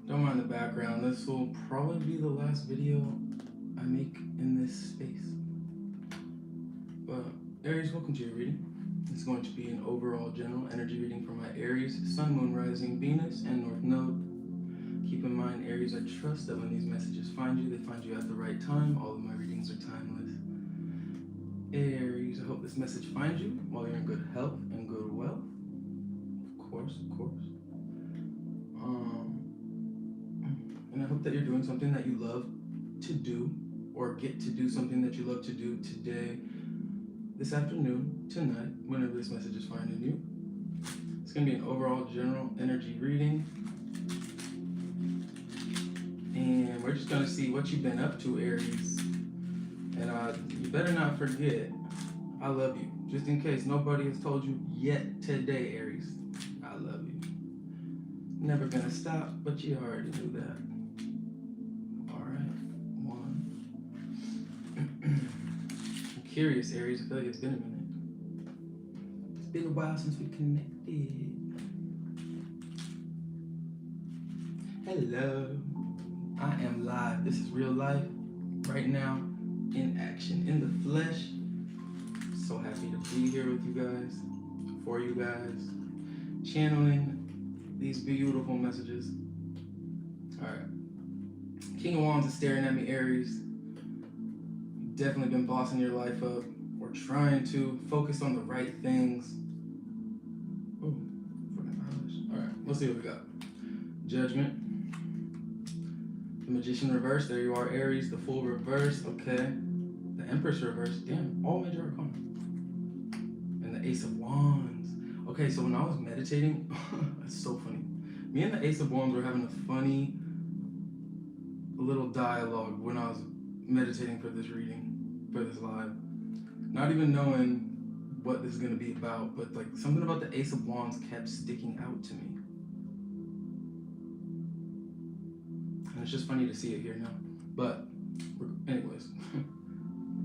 Don't mind the background. This will probably be the last video I make in this space. But Aries, welcome to your reading. It's going to be an overall general energy reading for my Aries, Sun, Moon, Rising, Venus, and North Node. Keep in mind, Aries, I trust that when these messages find you, they find you at the right time. All of my readings are timeless. Aries, I hope this message finds you while you're in good health and good wealth. Of course. And I hope that you're doing something that you love to do, or get to do something that you love to do today, this afternoon, tonight, whenever this message is finding you. It's going to be an overall general energy reading. And we're just going to see what you've been up to, Aries. And you better not forget, I love you. Just in case nobody has told you yet today, Aries, I love you. Never gonna stop, but you already knew that. All right, one. I'm curious, Aries. I feel like it's been a minute. It's been a while since we connected. Hello. I am live. This is real life. Right now, in action, in the flesh. So happy to be here with you guys, for you guys, channeling these beautiful messages. All right. King of Wands is staring at me, Aries. Definitely been bossing your life up, or trying to focus on the right things. Ooh, all right, let's see what we got. Judgment. The Magician reverse, there you are, Aries. The Fool reverse, okay. The Empress reverse, damn, all major arcana. And the Ace of Wands. Okay, so when I was meditating, that's so funny. Me and the Ace of Wands were having a funny little dialogue when I was meditating for this reading, for this live. Not even knowing what this is gonna be about, but like something about the Ace of Wands kept sticking out to me. And it's just funny to see it here now. But anyways,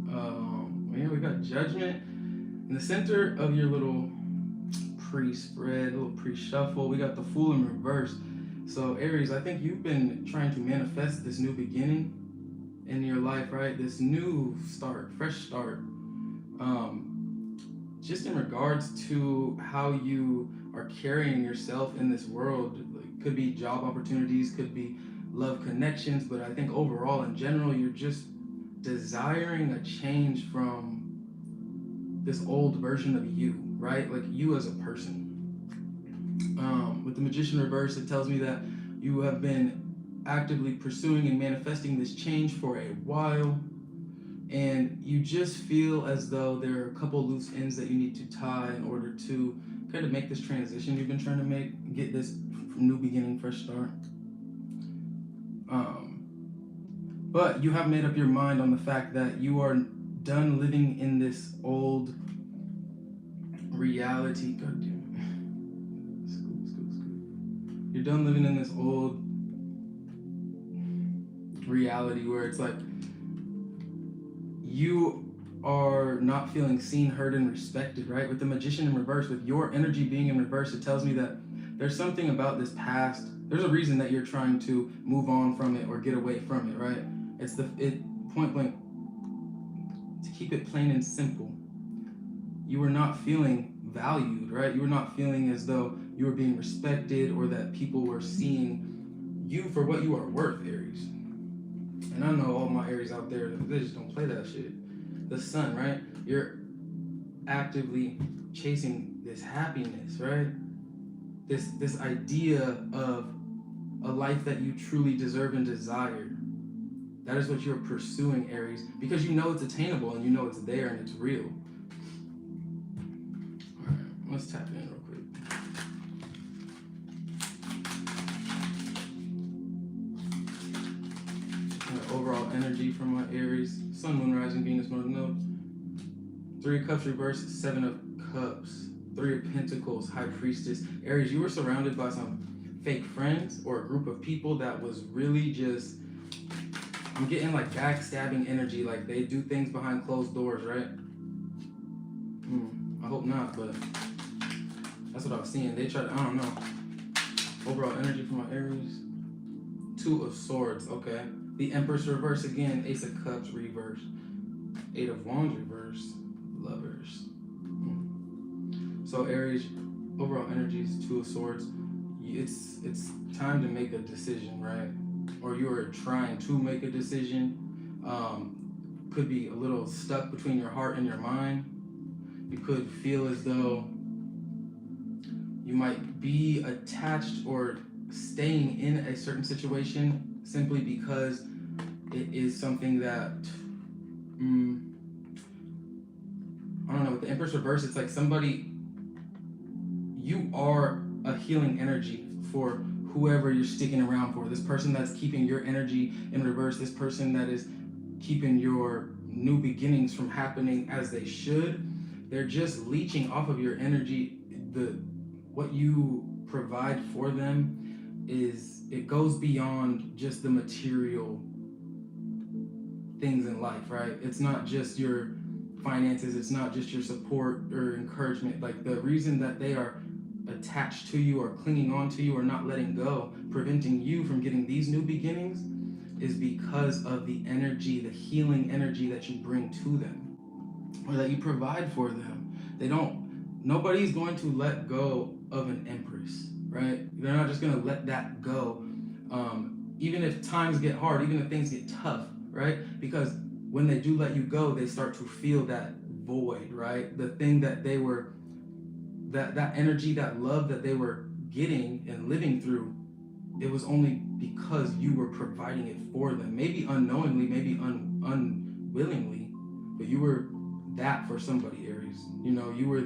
yeah, we got Judgment. In the center of your little pre-spread, little pre-shuffle, we got the Fool in reverse. So Aries, I think you've been trying to manifest this new beginning in your life, right? This new start, fresh start. Just in regards to how you are carrying yourself in this world. Like, could be job opportunities, could be love connections, but I think overall, in general, you're just desiring a change from this old version of you, right? Like you as a person. With the Magician reverse, it tells me that you have been actively pursuing and manifesting this change for a while, and you just feel as though there are a couple loose ends that you need to tie in order to kind of make this transition you've been trying to make, get this new beginning, fresh start. But you have made up your mind on the fact that you are done living in this old reality. God damn it. Scoot. You're done living in this old reality where it's like you are not feeling seen, heard, and respected, right? With the Magician in reverse, with your energy being in reverse, it tells me that there's something about this past. There's a reason that you're trying to move on from it or get away from it, right? It's point blank, to keep it plain and simple. You were not feeling valued, right? You were not feeling as though you were being respected or that people were seeing you for what you are worth, Aries. And I know all my Aries out there, they just don't play that shit. The Sun, right? You're actively chasing this happiness, right? This idea of a life that you truly deserve and desire. That is what you're pursuing, Aries, because you know it's attainable and you know it's there and it's real. All right, let's tap in real quick. All right, overall energy from my Aries, Sun, Moon, Rising, Venus, North Node. 3 of Cups reverse, 7 of Cups. 3 of Pentacles, High Priestess. Aries, you were surrounded by some fake friends or a group of people that was really just, I'm getting like backstabbing energy, like they do things behind closed doors, right? I hope not, but that's what I was seeing. They tried to, I don't know. Overall energy from my Aries. Two of Swords, okay. The Empress reverse again, Ace of Cups reverse, Eight of Wands reverse, Lovers. So Aries, overall energies, Two of Swords. It's time to make a decision, right? Or you are trying to make a decision. Could be a little stuck between your heart and your mind. You could feel as though you might be attached or staying in a certain situation simply because it is something that I don't know, with the Empress reverse, it's like somebody, you are a healing energy for whoever you're sticking around for. This person that's keeping your energy in reverse, this person that is keeping your new beginnings from happening as they should, they're just leeching off of your energy. What you provide for them it goes beyond just the material things in life, right? It's not just your finances, it's not just your support or encouragement. Like, the reason that they are attached to you or clinging on to you or not letting go, preventing you from getting these new beginnings, is because of the energy, the healing energy that you bring to them or that you provide for them. Nobody's going to let go of an Empress, right? They're not just going to let that go. Even if times get hard, even if things get tough, right? Because when they do let you go, they start to feel that void, right? The thing that they were, that energy, that love that they were getting and living through, it was only because you were providing it for them. Maybe unknowingly, maybe unwillingly, but you were that for somebody, Aries. You know, you were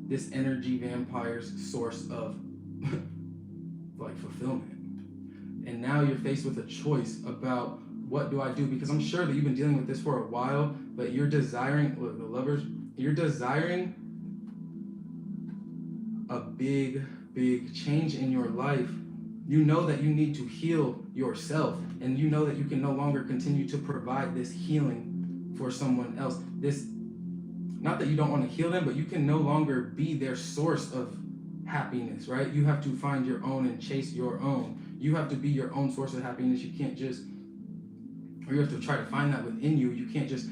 this energy vampire's source of like fulfillment. And now you're faced with a choice about, what do I do? Because I'm sure that you've been dealing with this for a while, but you're desiring, look, the Lovers, you're desiring a big change in your life. You know that you need to heal yourself, and you know that you can no longer continue to provide this healing for someone else. Not that you don't want to heal them, but you can no longer be their source of happiness, right? You have to find your own and chase your own. You have to be your own source of happiness. You can't just, or you have to try to find that within you. You can't just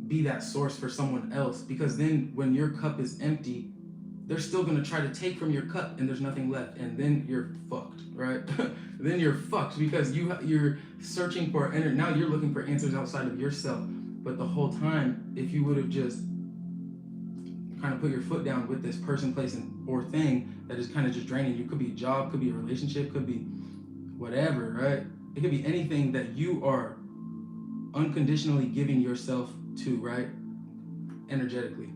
be that source for someone else, because then when your cup is empty, they're still going to try to take from your cup and there's nothing left, and then you're fucked, right? Then you're fucked because you're searching for energy. Now you're looking for answers outside of yourself. But the whole time, if you would have just kind of put your foot down with this person, place, or thing that is kind of just draining you, could be a job, could be a relationship, could be whatever, right? It could be anything that you are unconditionally giving yourself to, right? Energetically.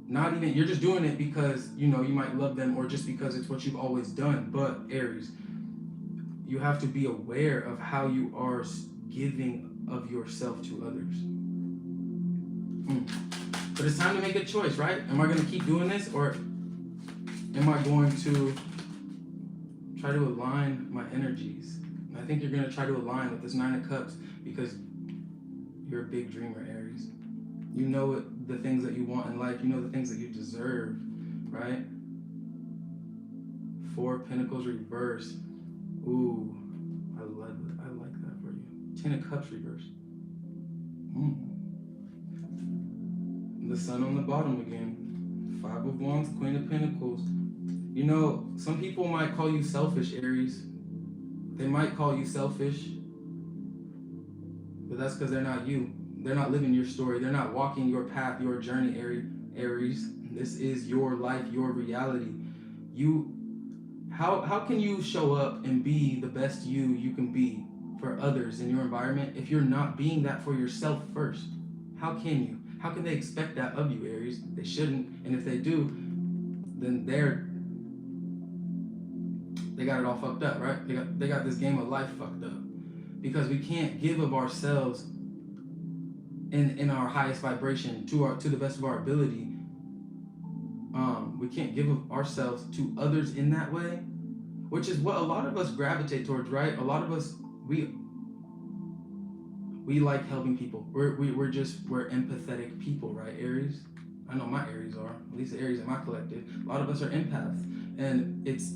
Not even, you're just doing it because, you know, you might love them, or just because it's what you've always done. But Aries, you have to be aware of how you are giving of yourself to others. But it's time to make a choice, right? Am I going to keep doing this, or am I going to try to align my energies? And I think you're going to try to align with this Nine of Cups, because you're a big dreamer, Aries. You know the things that you want in life. You know the things that you deserve, right? Four of Pentacles reverse. Ooh, I like that for you. Ten of Cups reverse. The Sun on the bottom again. Five of Wands, Queen of Pentacles. You know, some people might call you selfish, Aries. They might call you selfish, but that's because they're not you. They're not living your story. They're not walking your path, your journey, Aries. This is your life, your reality. How can you show up and be the best you can be for others in your environment if you're not being that for yourself first? How can you? How can they expect that of you, Aries? They shouldn't. And if they do, then they got it all fucked up, right? They got this game of life fucked up. Because we can't give of ourselves in our highest vibration to the best of our ability. We can't give of ourselves to others in that way, which is what a lot of us gravitate towards, right? A lot of us, we like helping people. We're empathetic people, right, Aries? I know my Aries are, at least the Aries in my collective. A lot of us are empaths, and it's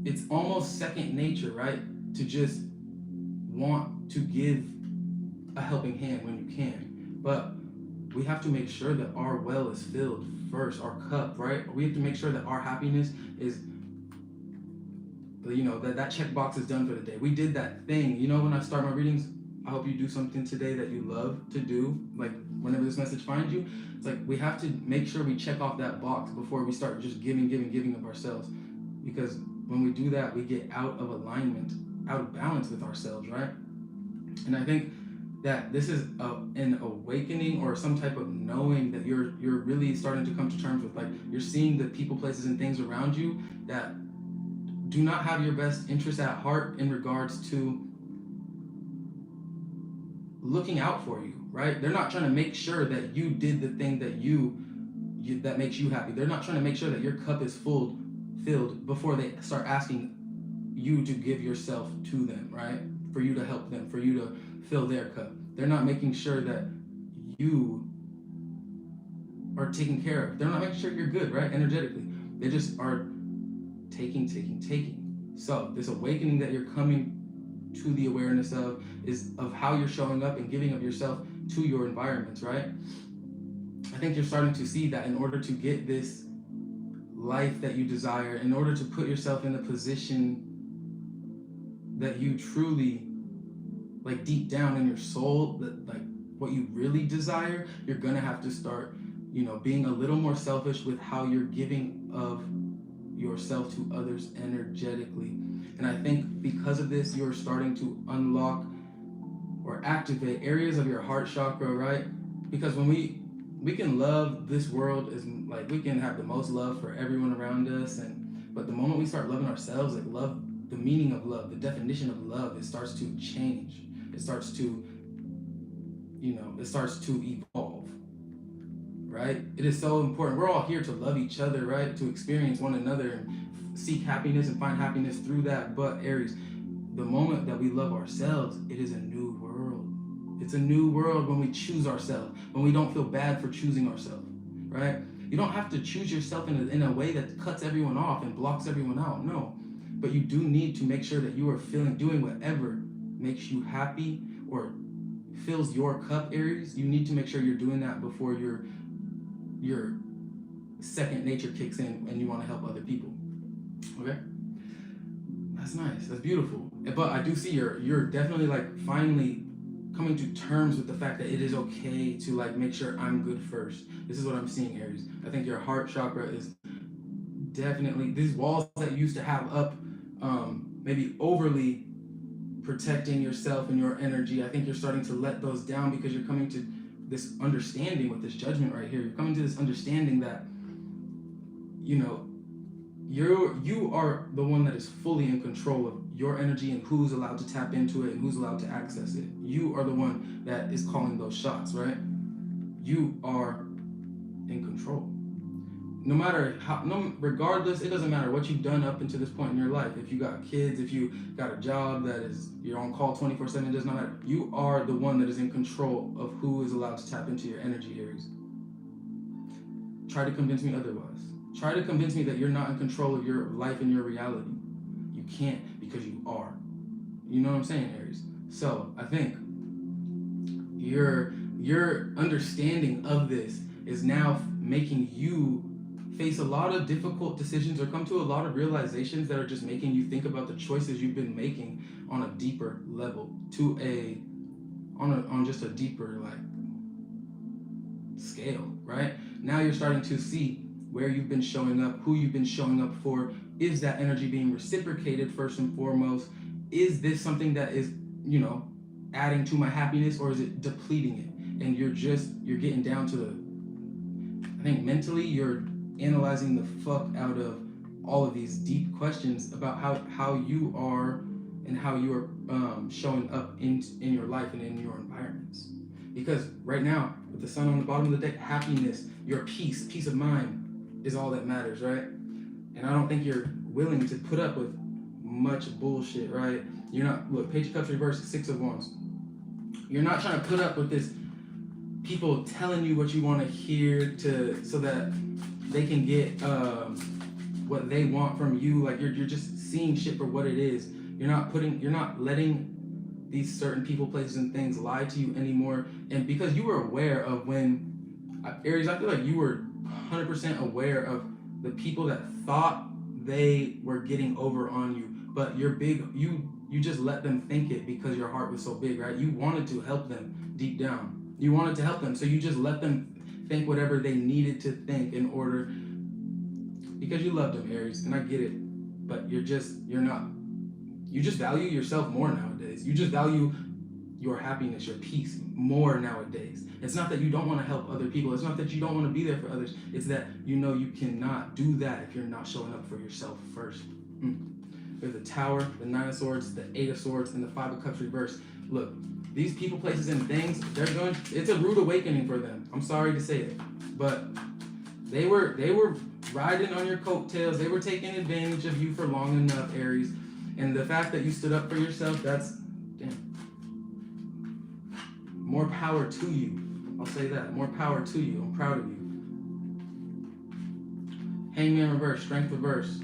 it's almost second nature, right? To just want to give a helping hand when you can. But we have to make sure that our well is filled first, our cup, right? We have to make sure that our happiness is, that checkbox is done for the day. We did that thing. When I start my readings, I hope you do something today that you love to do, like whenever this message finds you. It's like we have to make sure we check off that box before we start just giving of ourselves. Because when we do that, we get out of alignment, out of balance with ourselves, right? And I think that this is an awakening or some type of knowing that you're really starting to come to terms with. Like, you're seeing the people, places, and things around you that do not have your best interest at heart in regards to looking out for you, right? They're not trying to make sure that you did the thing that you that makes you happy. They're not trying to make sure that your cup is filled before they start asking you to give yourself to them, right? For you to help them, for you to fill their cup. They're not making sure that you are taken care of. They're not making sure you're good, right? Energetically. They just are taking. So this awakening that you're coming to the awareness of is of how you're showing up and giving of yourself to your environments, right? I think you're starting to see that in order to get this life that you desire, in order to put yourself in a position that you truly, like deep down in your soul, that like what you really desire, you're gonna have to start, being a little more selfish with how you're giving of yourself to others energetically. And I think because of this, you're starting to unlock or activate areas of your heart chakra, right? Because when we can love this world, is like we can have the most love for everyone around us, but the moment we start loving ourselves, like love, the meaning of love, the definition of love, it starts to change. It starts to evolve, right? It is so important. We're all here to love each other, right? To experience one another and seek happiness and find happiness through that. But Aries, the moment that we love ourselves, it is a new world. It's a new world when we choose ourselves, when we don't feel bad for choosing ourselves, right? You don't have to choose yourself in a way that cuts everyone off and blocks everyone out, no. But you do need to make sure that you are doing whatever makes you happy or fills your cup, Aries. You need to make sure you're doing that before your second nature kicks in and you want to help other people. Okay? That's nice. That's beautiful. But I do see you're definitely like finally coming to terms with the fact that it is okay to like make sure I'm good first. This is what I'm seeing, Aries. I think your heart chakra is definitely, these walls that you used to have up, maybe overly protecting yourself and your energy, I think you're starting to let those down because you're coming to this understanding with this judgment right here. You're coming to this understanding that, you are the one that is fully in control of your energy and who's allowed to tap into it and who's allowed to access it. You are the one that is calling those shots, right? You are in control. No matter how, regardless, it doesn't matter what you've done up until this point in your life. If you got kids, if you got a job that is, you're on call 24/7, it does not matter. You are the one that is in control of who is allowed to tap into your energy, Aries. Try to convince me otherwise. Try to convince me that you're not in control of your life and your reality. You can't, because you are. You know what I'm saying, Aries? So I think your understanding of this is now making you face a lot of difficult decisions or come to a lot of realizations that are just making you think about the choices you've been making on a deeper level, on just a deeper like scale, right? Now you're starting to see where you've been showing up, who you've been showing up for. Is that energy being reciprocated first and foremost? Is this something that is, adding to my happiness, or is it depleting it? And you're getting down to I think mentally you're analyzing the fuck out of all of these deep questions about how you are and how you are showing up in your life and in your environments. Because right now, with the sun on the bottom of the deck, happiness, your peace of mind is all that matters, right? And I don't think you're willing to put up with much bullshit, right? You're not, look, Page of Cups reversed, 6 of Wands. You're not trying to put up with this people telling you what you want to hear so that they can get what they want from you. Like you're just seeing shit for what it is. You're not letting these certain people, places, and things lie to you anymore. And because you were aware of when Aries, I feel like you were 100% aware of the people that thought they were getting over on you, but you're big. You just let them think it because your heart was so big, right? You wanted to help them deep down. You wanted to help them, so you just let them think whatever they needed to think in order, because you loved them, Aries, and I get it. But you just value yourself more nowadays. You just value your happiness, your peace more nowadays. It's not that you don't want to help other people. It's not that you don't want to be there for others. It's that you cannot do that if you're not showing up for yourself first. There's the Tower, the Nine of Swords, the Eight of Swords, and the Five of Cups reversed. Look, these people, places, and things, it's a rude awakening for them. I'm sorry to say it. But they were riding on your coattails. They were taking advantage of you for long enough, Aries. And the fact that you stood up for yourself, that's more power to you. I'll say that. More power to you. I'm proud of you. Hangman reverse, Strength reverse,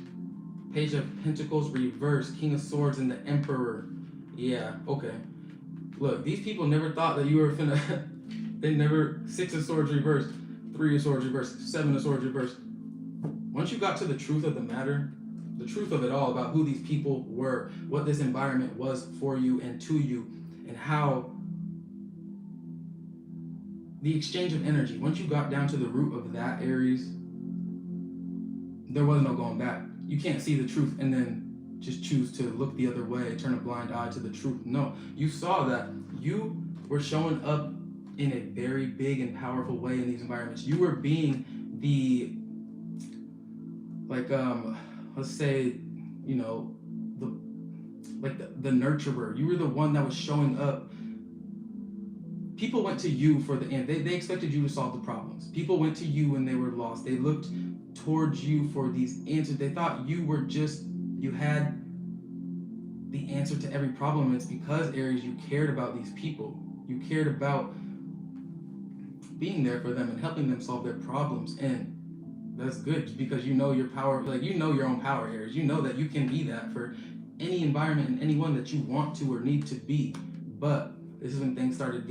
Page of Pentacles reverse, King of Swords, and the Emperor. Yeah, okay. Look, these people never thought that you were finna. They never. Six of Swords reversed, Three of Swords reversed, Seven of Swords reversed. Once you got to the truth of the matter, the truth of it all about who these people were, what this environment was for you and to you, and how the exchange of energy, once you got down to the root of that, Aries, there was no going back. You can't see the truth and then just choose to look the other way, turn a blind eye to the truth. No, you saw that you were showing up in a very big and powerful way in these environments. You were being the, let's say, the nurturer. You were the one that was showing up. People went to you for the end. They expected you to solve the problems. People went to you when they were lost. They looked towards you for these answers. They thought you had the answer to every problem. It's because, Aries, you cared about these people. You cared about being there for them and helping them solve their problems. And that's good because you know your power, you know your own power, Aries. You know that you can be that for any environment and anyone that you want to or need to be. But this is when things started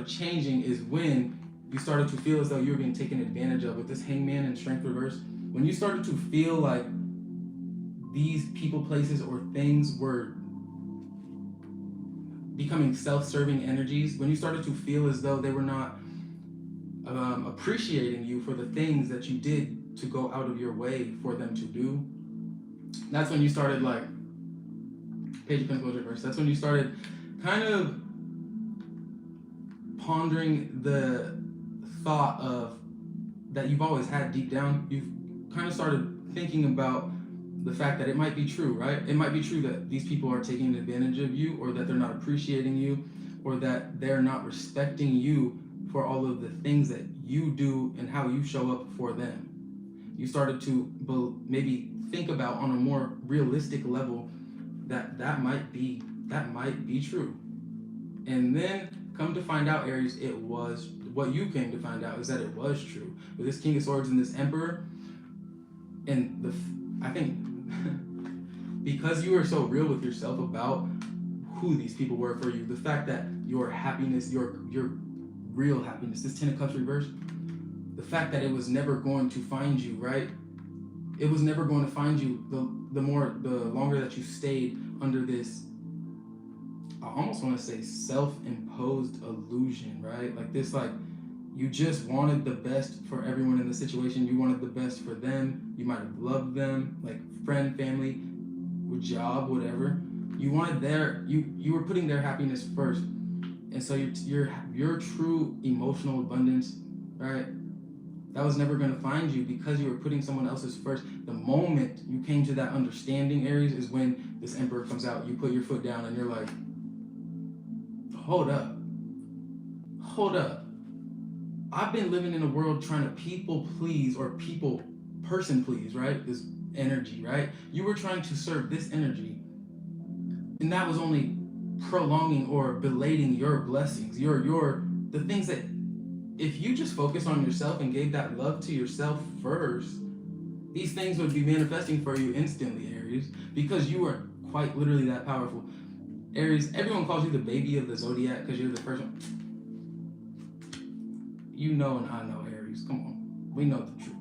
changing, is when you started to feel as though you were being taken advantage of with this Hangman and Strength reverse. When you started to feel like these people, places, or things were becoming self-serving energies, when you started to feel as though they were not appreciating you for the things that you did to go out of your way for them to do, that's when you started, Page of Pentacles reverse, that's when you started kind of pondering the thought of that you've always had deep down. You've kind of started thinking about the fact that it might be true, right? It might be true that these people are taking advantage of you, or that they're not appreciating you, or that they're not respecting you for all of the things that you do and how you show up for them. You started to maybe think about on a more realistic level that might be true. And then come to find out, Aries, it was, what you came to find out is that it was true. With this King of Swords and this Emperor, and I think because you were so real with yourself about who these people were for you, the fact that your happiness, your real happiness, this Ten of Cups reversed, the fact that it was never going to find you, right? It was never going to find you the longer that you stayed under this, I almost want to say, self-imposed illusion, right? You just wanted the best for everyone in the situation. You wanted the best for them. You might have loved them, friend, family, job, whatever. You wanted you were putting their happiness first. And so your true emotional abundance, right? That was never going to find you because you were putting someone else's first. The moment you came to that understanding, Aries, is when this Emperor comes out. You put your foot down and you're like, hold up. I've been living in a world trying to people please, or person please, right? This energy, right? You were trying to serve this energy, and that was only prolonging or belating your blessings, the things that if you just focus on yourself and gave that love to yourself first, these things would be manifesting for you instantly, Aries, because you are quite literally that powerful. Aries, everyone calls you the baby of the zodiac because you're the first one. You know and I know, Aries. Come on. We know the truth.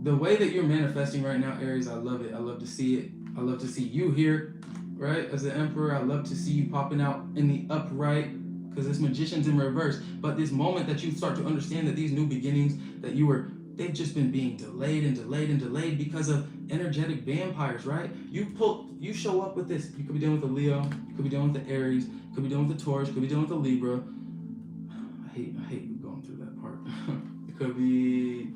The way that you're manifesting right now, Aries, I love it. I love to see it. I love to see you here, right? As the Emperor, I love to see you popping out in the upright because this Magician's in reverse. But this moment that you start to understand that these new beginnings that they've just been being delayed and delayed and delayed because of energetic vampires, right? You show up with this. You could be dealing with a Leo, you could be dealing with the Aries, you could be dealing with the Taurus, you could be dealing with the Libra. I hate going through that part. It could be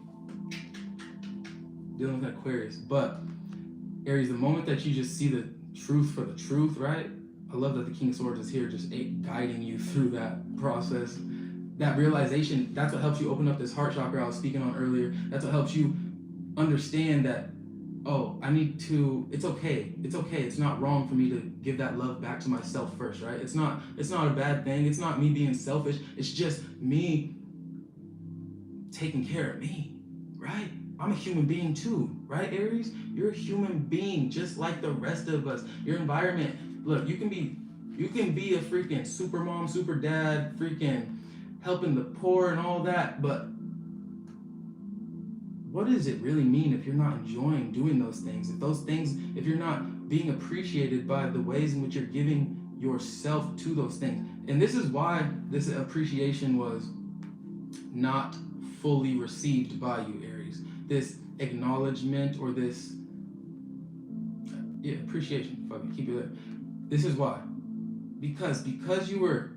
dealing with Aquarius. But Aries, the moment that you just see the truth for the truth, right? I love that the King of Swords is here just guiding you through that process. That realization, that's what helps you open up this heart chakra I was speaking on earlier. That's what helps you understand that, oh, it's okay. It's okay. It's not wrong for me to give that love back to myself first, right? It's not a bad thing. It's not me being selfish. It's just me taking care of me, right? I'm a human being too, right, Aries? You're a human being just like the rest of us. Your environment, look, you can be a freaking super mom, super dad, freaking helping the poor and all that, but what does it really mean if you're not enjoying doing those things? If you're not being appreciated by the ways in which you're giving yourself to those things. And this is why this appreciation was not fully received by you, Aries. This acknowledgement or this appreciation, fuck it, keep it there. This is why. Because you were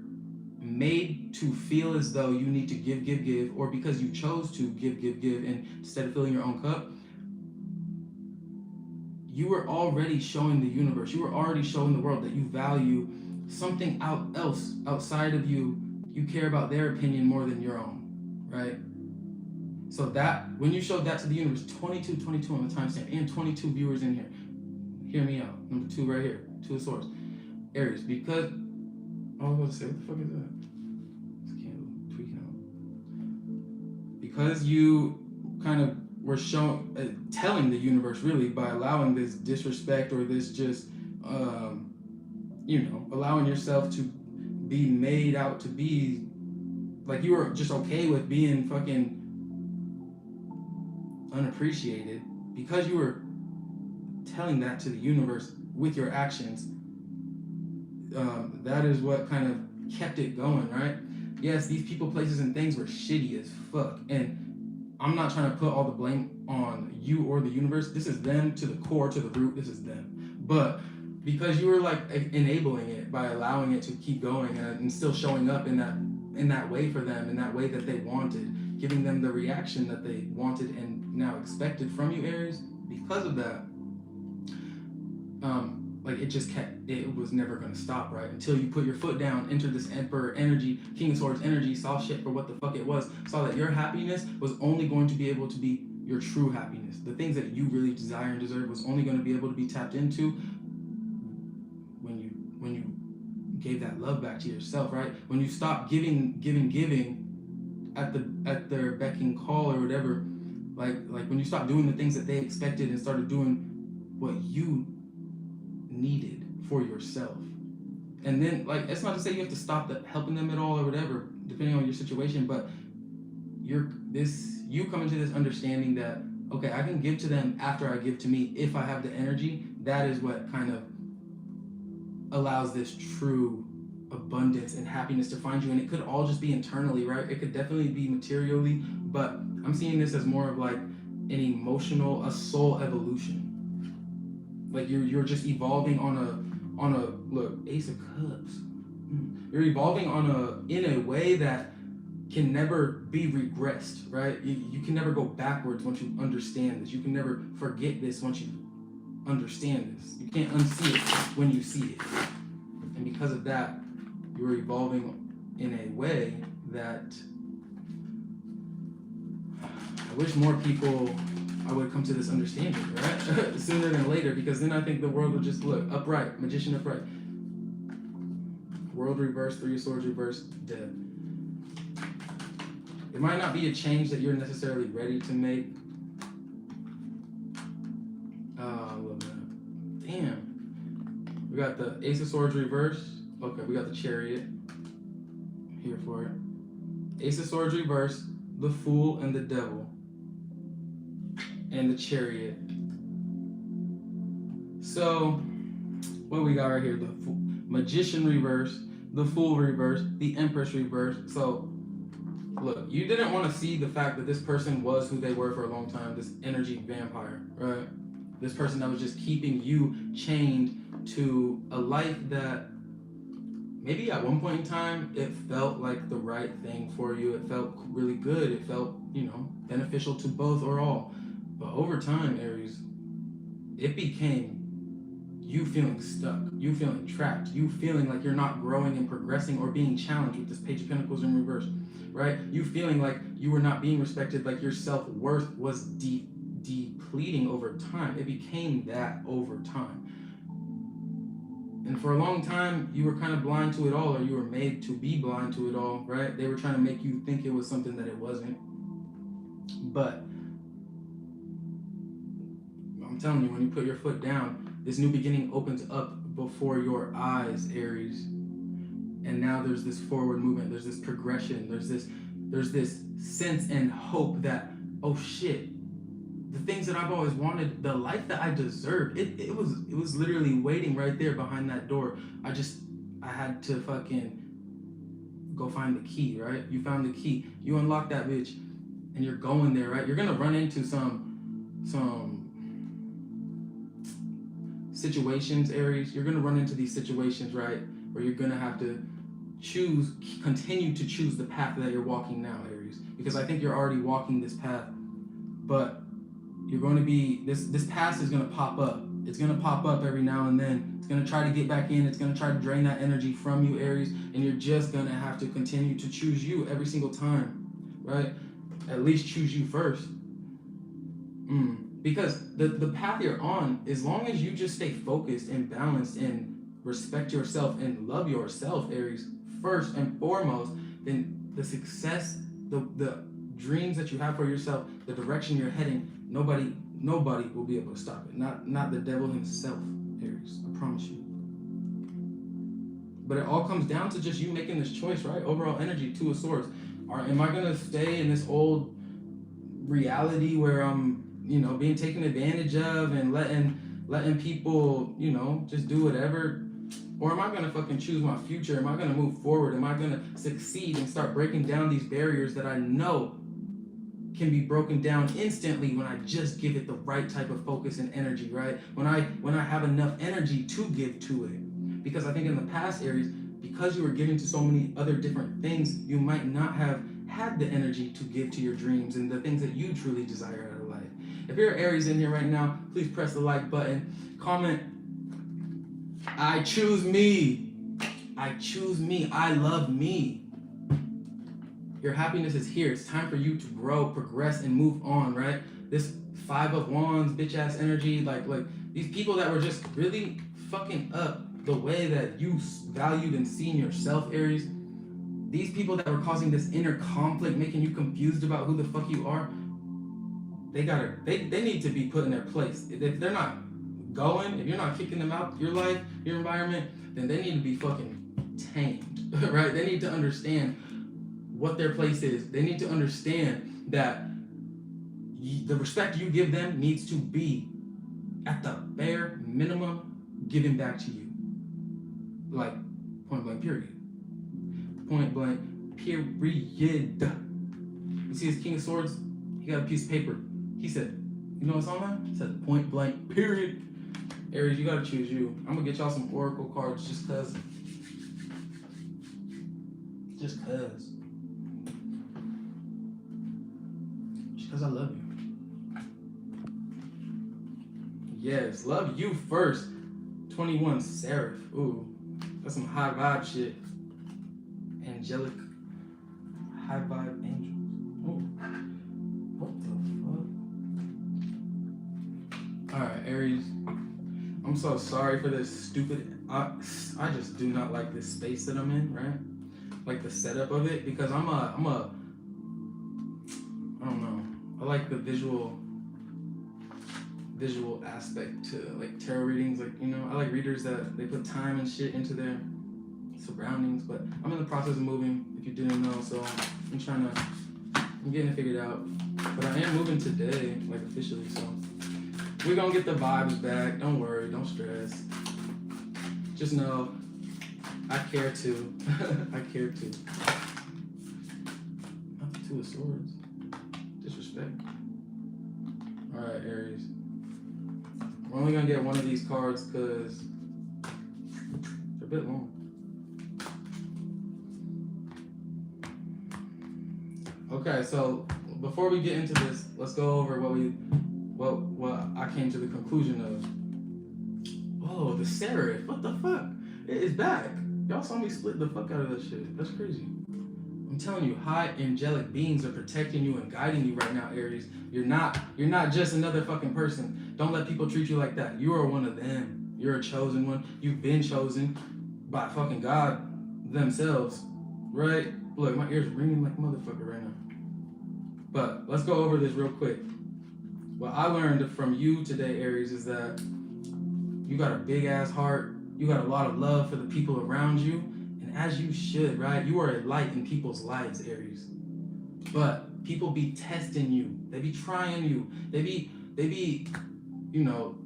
made to feel as though you need to give, or because you chose to give, and instead of filling your own cup, you were already showing the universe, you were already showing the world that you value something else outside of you. You care about their opinion more than your own, right? So that, when you showed that to the universe, 22 on the timestamp, and 22 viewers in here, hear me out. Number 2 right here, 2 of Swords. Aries, because, I was about to say, what the fuck is that? This candle tweaking out. Because you kind of were telling the universe really by allowing this disrespect or this just, allowing yourself to be made out to be, like you were just okay with being fucking unappreciated, because you were telling that to the universe with your actions, that is what kind of kept it going, right? Yes, these people, places, and things were shitty as fuck, and I'm not trying to put all the blame on you or the universe. This is them to the core, to the root. This is them. But because you were like enabling it by allowing it to keep going and still showing up in that way for them, in that way that they wanted, giving them the reaction that they wanted and now expected from you, Aries, because of that, it was never going to stop, right? Until you put your foot down, entered this Emperor energy, King of Swords energy, saw shit for what the fuck it was, saw that your happiness was only going to be able to be your true happiness. The things that you really desire and deserve was only going to be able to be tapped into when you gave that love back to yourself, right? When you stopped giving at their beck and call or whatever, like when you stopped doing the things that they expected and started doing what you needed for yourself. And then, like, it's not to say you have to stop helping them at all or whatever, depending on your situation, but you come into this understanding that, okay, I can give to them after I give to me if I have the energy. That is what kind of allows this true abundance and happiness to find you. And it could all just be internally, right? It could definitely be materially, but I'm seeing this as more of like a soul evolution. Like you're just evolving on a look, Ace of Cups. You're evolving in a way that can never be regressed, right? You can never go backwards once you understand this. You can never forget this once you understand this. You can't unsee it when you see it. And because of that, you're evolving in a way that I wish more people would come to this understanding, right? Sooner than later, because then I think the world would just look upright, Magician upright. World reverse, Three of Swords reverse, Death. It might not be a change that you're necessarily ready to make. I love that. Damn. We got the Ace of Swords reverse. Okay, we got the Chariot. Here for it. Ace of Swords reverse, the Fool and the Devil. And the Chariot. So, what we got right here? The Magician reverse, the Fool reverse, the Empress reverse. So, look, you didn't want to see the fact that this person was who they were for a long time, this energy vampire, right? This person that was just keeping you chained to a life that maybe at one point in time, it felt like the right thing for you. It felt really good. It felt, beneficial to both or all. But over time, Aries, it became you feeling stuck, you feeling trapped, you feeling like you're not growing and progressing or being challenged with this Page of Pentacles in reverse, right? You feeling like you were not being respected, like your self-worth was depleting over time. It became that over time. And for a long time, you were kind of blind to it all, or you were made to be blind to it all, right? They were trying to make you think it was something that it wasn't. But I'm telling you, when you put your foot down, this new beginning opens up before your eyes, Aries. And now there's this forward movement, there's this progression, there's this sense and hope that, oh shit, the things that I've always wanted, the life that I deserved, it was literally waiting right there behind that door. I had to fucking go find the key, right? You found the key, you unlock that bitch, and you're going there, right? You're gonna run into some situations, Aries. You're gonna run into these situations, right, where you're gonna have to continue to choose the path that you're walking now, Aries. Because I think you're already walking this path, but you're going to be, this path is gonna pop up. It's gonna pop up every now and then. It's gonna try to get back in. It's gonna try to drain that energy from you, Aries, and you're just gonna have to continue to choose you every single time, right? At least choose you first. Because the path you're on, as long as you just stay focused and balanced and respect yourself and love yourself, Aries, first and foremost, then the success, the dreams that you have for yourself, the direction you're heading, nobody will be able to stop it. Not the devil himself, Aries. I promise you. But it all comes down to just you making this choice, right? Overall energy, Two of Swords. Am I gonna stay in this old reality where I'm, being taken advantage of and letting people, just do whatever? Or am I gonna fucking choose my future? Am I gonna move forward? Am I gonna succeed and start breaking down these barriers that I know can be broken down instantly when I just give it the right type of focus and energy, right? When I have enough energy to give to it. Because I think in the past, Aries, because you were giving to so many other different things, you might not have had the energy to give to your dreams and the things that you truly desire out of life. If you're Aries in here right now, please press the like button. Comment, I choose me. I choose me. I love me. Your happiness is here. It's time for you to grow, progress, and move on, right? This Five of Wands, bitch ass energy, like these people that were just really fucking up the way that you valued and seen yourself, Aries. These people that were causing this inner conflict, making you confused about who the fuck you are, they need to be put in their place. If they're not going, if you're not kicking them out your life, your environment, then they need to be fucking tamed, right? They need to understand what their place is. They need to understand that the respect you give them needs to be, at the bare minimum, given back to you. Like, point blank, period. Point blank, period. You see his King of Swords? He got a piece of paper. He said, you know what's on that? He said, point blank, period. Aries, you gotta choose you. I'm gonna get y'all some oracle cards just cause. Just cause. Just cause I love you. Yes, love you first. 21, Seraph. Ooh, that's some high vibe shit. Angelic, high vibe angels. Ooh. What the fuck? Alright, Aries. I'm I'm so sorry for this stupid. I just do not like this space that I'm in, right? Like the setup of it, because I don't know. I like the visual aspect to like tarot readings. Like, you know, I like readers that they put time and shit into their surroundings. But I'm in the process of moving, if you didn't know. So I'm getting it figured out. But I am moving today, like officially. So we're gonna get the vibes back. Don't worry, don't stress. Just know I care too. I care too. Not the Two of Swords. Disrespect. Alright, Aries. We're only gonna get one of these cards because they're a bit long. Okay, so before we get into this, let's go over what I came to the conclusion of. Oh, the Seraph. What the fuck? It is back. Y'all saw me split the fuck out of that shit. That's crazy. I'm telling you, high angelic beings are protecting you and guiding you right now, Aries. You're not just another fucking person. Don't let people treat you like that. You are one of them. You're a chosen one. You've been chosen by fucking God themselves, right? Look, my ears are ringing like a motherfucker right now. But let's go over this real quick. What I learned from you today, Aries, is that you got a big ass heart. You got a lot of love for the people around you. And as you should, right? You are a light in people's lives, Aries. But people be testing you. They be trying you. They be, you know,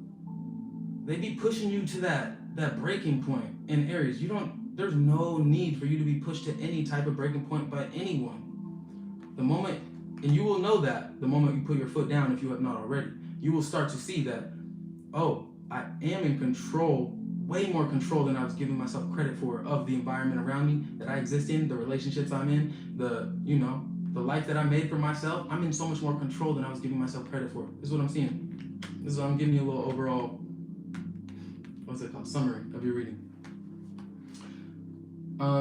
they be pushing you to that breaking point. And Aries, there's no need for you to be pushed to any type of breaking point by anyone. The moment, and you will know that the moment you put your foot down, if you have not already, you will start to see that, oh, I am in control, way more control than I was giving myself credit for, of the environment around me that I exist in, the relationships I'm in, the life that I made for myself. I'm in so much more control than I was giving myself credit for. This is what I'm seeing. This is what I'm giving you a little overall, what's it called, summary of your reading.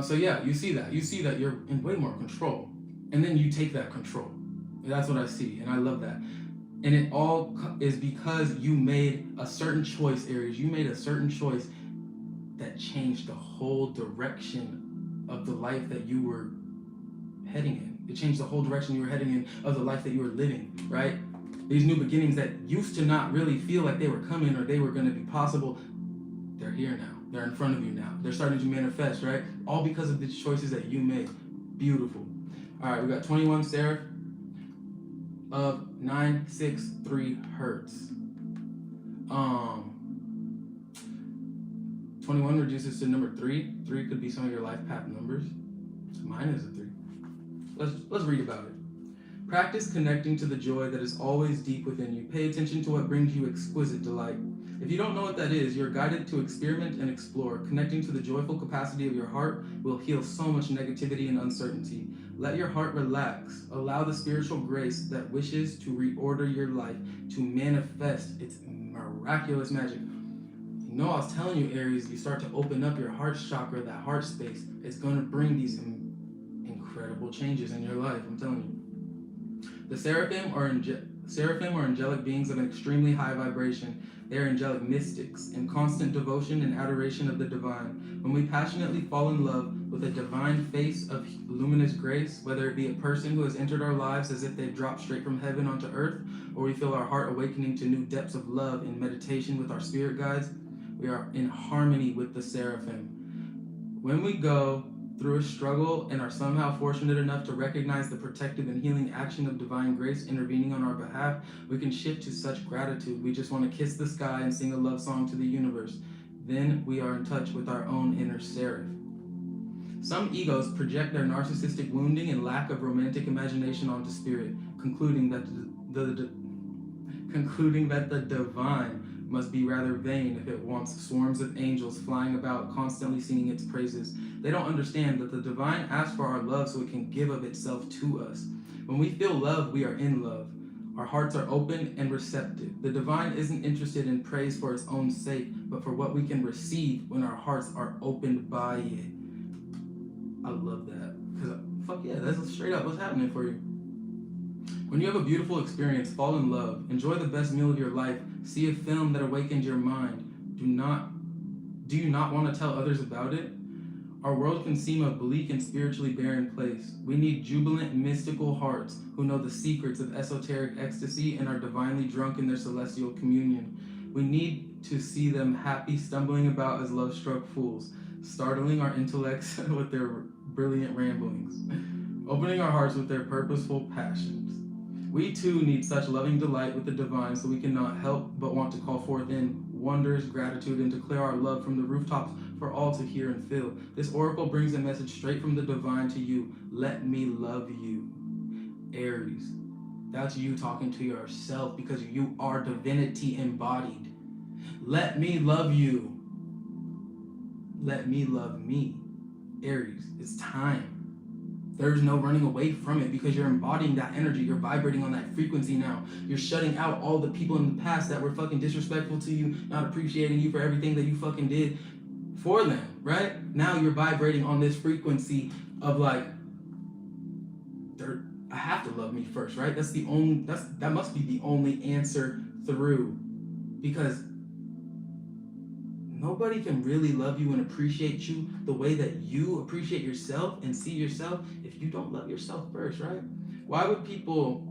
So yeah, you see that you're in way more control, and then you take that control. That's what I see, and I love that. And it all is because you made a certain choice, Aries. You made a certain choice that changed the whole direction of the life that you were heading in. It changed the whole direction you were heading in of the life that you were living, right? These new beginnings that used to not really feel like they were coming or they were going to be possible, they're here now. They're in front of you now. They're starting to manifest, right? All because of the choices that you made. Beautiful. All right, we got 21 Seraph of 963 hertz. 21 reduces to number 3. 3 could be some of your life path numbers. Mine is a 3. Let's read about it. Practice connecting to the joy that is always deep within you. Pay attention to what brings you exquisite delight. If you don't know what that is, you're guided to experiment and explore. Connecting to the joyful capacity of your heart will heal so much negativity and uncertainty. Let your heart relax. Allow the spiritual grace that wishes to reorder your life to manifest its miraculous magic. You know, I was telling you, Aries, you start to open up your heart chakra, that heart space. It's going to bring these incredible changes in your life, I'm telling you. The seraphim are angelic beings of an extremely high vibration. They are angelic mystics in constant devotion and adoration of the divine. When we passionately fall in love with a divine face of luminous grace, whether it be a person who has entered our lives as if they've dropped straight from heaven onto earth, or we feel our heart awakening to new depths of love in meditation with our spirit guides, we are in harmony with the seraphim. When we go through a struggle and are somehow fortunate enough to recognize the protective and healing action of divine grace intervening on our behalf, we can shift to such gratitude. We just want to kiss the sky and sing a love song to the universe. Then we are in touch with our own inner seraph. Some egos project their narcissistic wounding and lack of romantic imagination onto spirit, concluding that the divine must be rather vain if it wants swarms of angels flying about constantly singing its praises. They don't understand that the divine asks for our love so it can give of itself to us. When we feel love, we are in love. Our hearts are open and receptive. The divine isn't interested in praise for its own sake, but for what we can receive when our hearts are opened by it. I love that. Because, fuck yeah, that's straight up what's happening for you. When you have a beautiful experience, fall in love. Enjoy the best meal of your life. See a film that awakens your mind. Do you not want to tell others about it? Our world can seem a bleak and spiritually barren place. We need jubilant, mystical hearts who know the secrets of esoteric ecstasy and are divinely drunk in their celestial communion. We need to see them happy, stumbling about as love-struck fools, startling our intellects with their brilliant ramblings, opening our hearts with their purposeful passions. We too need such loving delight with the divine, so we cannot help but want to call forth in wonders, gratitude, and declare our love from the rooftops for all to hear and feel. This oracle brings a message straight from the divine to you. Let me love you. Aries, that's you talking to yourself because you are divinity embodied. Let me love you. Let me love me. Aries, it's time. There's no running away from it because you're embodying that energy. You're vibrating on that frequency now. You're shutting out all the people in the past that were fucking disrespectful to you, not appreciating you for everything that you fucking did for them, right? Now you're vibrating on this frequency of like, I have to love me first, right? That must be the only answer through, because nobody can really love you and appreciate you the way that you appreciate yourself and see yourself if you don't love yourself first, right? Why would people,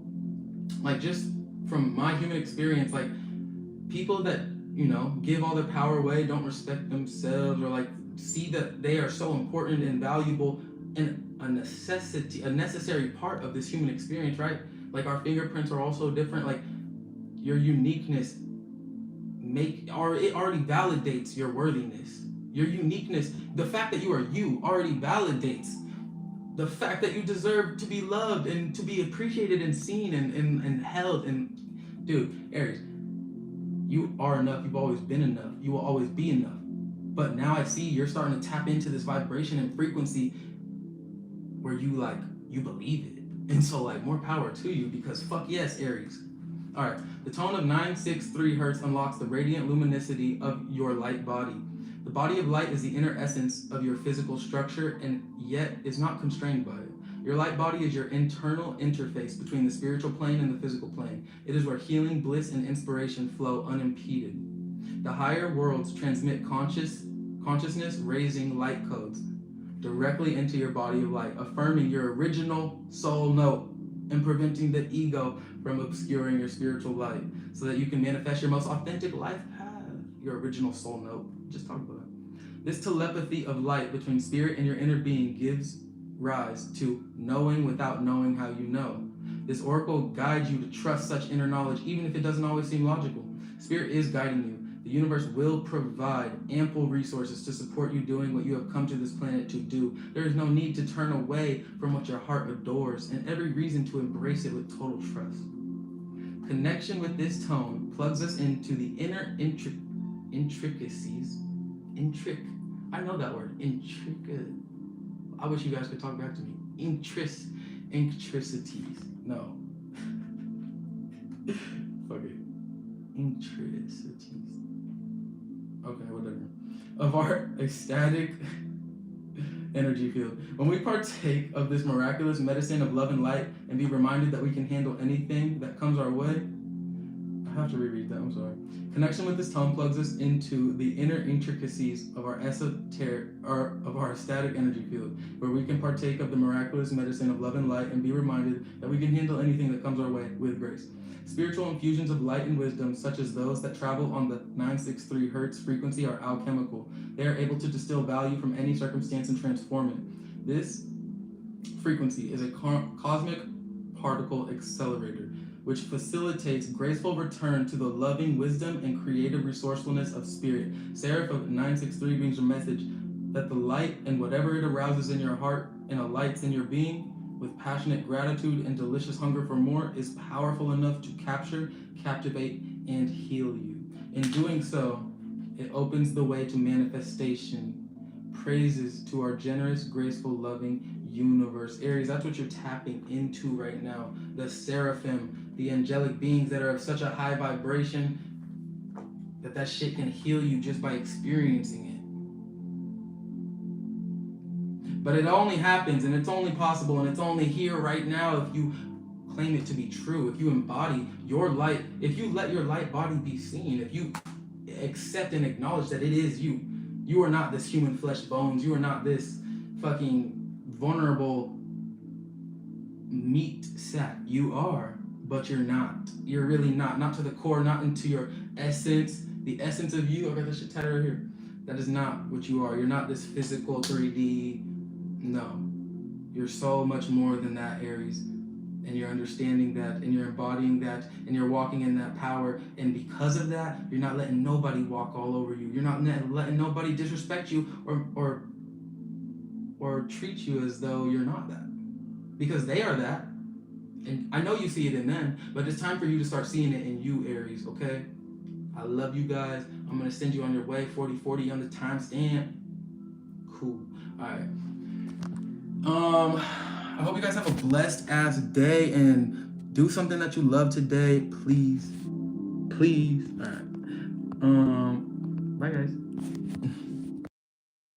like, just from my human experience, like, people that, you know, give all their power away, don't respect themselves, or like see that they are so important and valuable and a necessary part of this human experience, right? Like, our fingerprints are also different. Like, your uniqueness it already validates your worthiness. Your uniqueness, the fact that you are you, already validates the fact that you deserve to be loved and to be appreciated and seen and held. And dude, Aries, you are enough. You've always been enough. You will always be enough. But now I see you're starting to tap into this vibration and frequency where you believe it. And so, like, more power to you, because fuck yes, Aries. All right, the tone of 963 hertz unlocks the radiant luminosity of your light body. The body of light is the inner essence of your physical structure and yet is not constrained by it. Your light body is your internal interface between the spiritual plane and the physical plane. It is where healing, bliss, and inspiration flow unimpeded. The higher worlds transmit consciousness-raising light codes directly into your body of light, affirming your original soul note and preventing the ego from obscuring your spiritual light so that you can manifest your most authentic life path, your original soul note. Just talk about it. This telepathy of light between spirit and your inner being gives rise to knowing without knowing how you know. This oracle guides you to trust such inner knowledge even if it doesn't always seem logical. Spirit is guiding you. The universe will provide ample resources to support you doing what you have come to this planet to do. There is no need to turn away from what your heart adores, and every reason to embrace it with total trust. Connection with this tone plugs us into the inner intricacies. I know that word. Intricate. I wish you guys could talk back to me. Intricities. No. Fuck it. Intricities. Okay, whatever. Of our ecstatic energy field. When we partake of this miraculous medicine of love and light and be reminded that we can handle anything that comes our way. I have to reread that, I'm sorry. Connection with this tone plugs us into the inner intricacies of our ecstatic energy field, where we can partake of the miraculous medicine of love and light and be reminded that we can handle anything that comes our way with grace. Spiritual infusions of light and wisdom, such as those that travel on the 963 hertz frequency, are alchemical. They are able to distill value from any circumstance and transform it. This frequency is a cosmic particle accelerator, which facilitates graceful return to the loving wisdom and creative resourcefulness of spirit. Seraph of 963 brings a message that the light and whatever it arouses in your heart and alights in your being with passionate gratitude and delicious hunger for more is powerful enough to capture, captivate, and heal you. In doing so, it opens the way to manifestation. Praises to our generous, graceful, loving universe. Aries, that's what you're tapping into right now. The seraphim, the angelic beings that are of such a high vibration that shit can heal you just by experiencing it. But it only happens, and it's only possible, and it's only here right now if you claim it to be true, if you embody your light, if you let your light body be seen, if you accept and acknowledge that it is you. You are not this human flesh bones. You are not this fucking vulnerable meat sack. You are, but you're not. You're really not. Not to the core, not into your essence. The essence of you, I got this shit tatted right here. That is not what you are. You're not this physical 3D. No. You're so much more than that, Aries. And you're understanding that, and you're embodying that, and you're walking in that power. And because of that, you're not letting nobody walk all over you. You're not letting nobody disrespect you or treat you as though you're not that. Because they are that. And I know you see it in them, but it's time for you to start seeing it in you, Aries, okay? I love you guys. I'm going to send you on your way, 4040 on the timestamp. Cool. All right. I hope you guys have a blessed ass day and do something that you love today, please. Please. All right. Bye, guys.